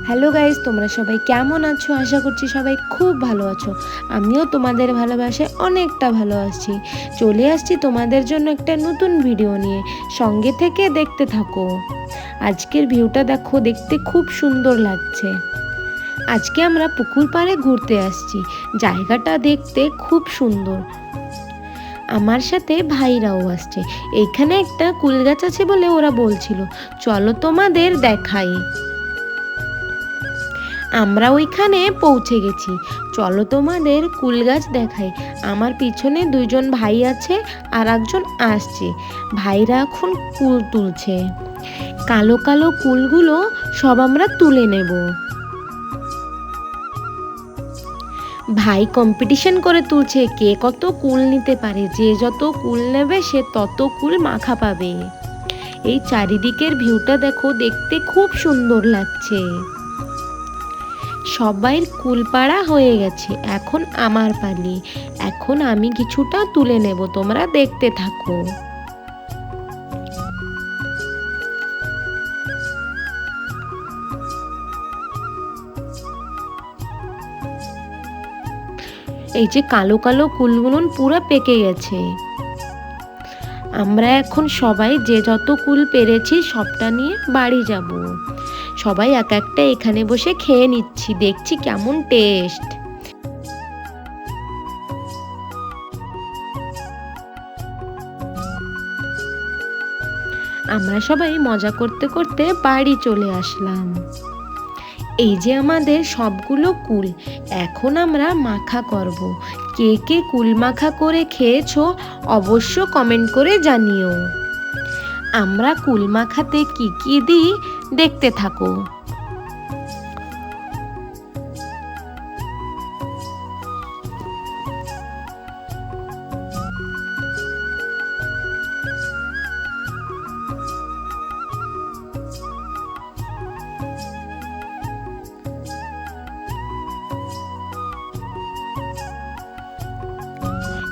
Hello guys, তোমরা সবাই কেমন আছো? আশা করছি সবাই খুব ভালো আছো। আমিও তোমাদের ভালোবাসায় অনেকটা ভালো আছি। চলে আসছি তোমাদের জন্য একটা নতুন ভিডিও নিয়ে। সঙ্গে থেকে দেখতে থাকো। আজকের ভিউটা দেখো, দেখতে খুব সুন্দর লাগছে। আজকে আমরা পুকুর পাড়ে ঘুরতে আসছি। জায়গাটা দেখতে খুব সুন্দর। আমার সাথে ভাইরাও আসছে। এইখানে একটা কুল গাছ আছে বলে ওরা বলছিল চলো তোমাদের দেখাই। আমরা ওইখানে পৌঁছে গেছি। চলো তোমাদের কুল গাছ দেখাই। আমার পিছনে দুইজন ভাই আছে আর একজন আসছে। ভাইরা এখন কুল তুলছে। কালো কালো কুলগুলো সব আমরা তুলে নেব। ভাই কম্পিটিশন করে তুলছে কে কত কুল নিতে পারে। যে যত কুল নেবে সে তত কুল মাখা পাবে। এই চারিদিকের ভিউটা দেখো, দেখতে খুব সুন্দর লাগছে। সবাই কুলপাড়া হয়ে গেছে, এখন আমার পালি। এখন আমি কিছুটা তুলে নেব, তোমরা দেখতে থাকো। এই যে কালো কালো কুলগুলো পুরো পেকে গেছে। আমরা এখন সবাই যে যত কুল পেরেছি সবটা নিয়ে বাড়ি যাব। সবাই এক একটা এখানে বসে খেয়ে নিচ্ছি, দেখছি কেমন টেস্ট। আমরা সবাই মজা করতে করতে বাড়ি চলে আসলাম। এই যে আমাদের সবগুলো কুল, এখন আমরা মাখা করব। কে কে কুল মাখা করে খেয়েছো অবশ্য কমেন্ট করে জানিও। আমরা কুল মাখাতে কি কি দিই দেখতে থাকো।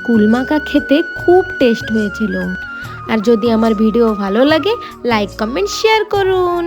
কুল মাখা খেতে খুব টেস্ট হয়েছিল। আর যদি আমার ভিডিও ভালো লাগে, লাইক কমেন্ট শেয়ার করুন।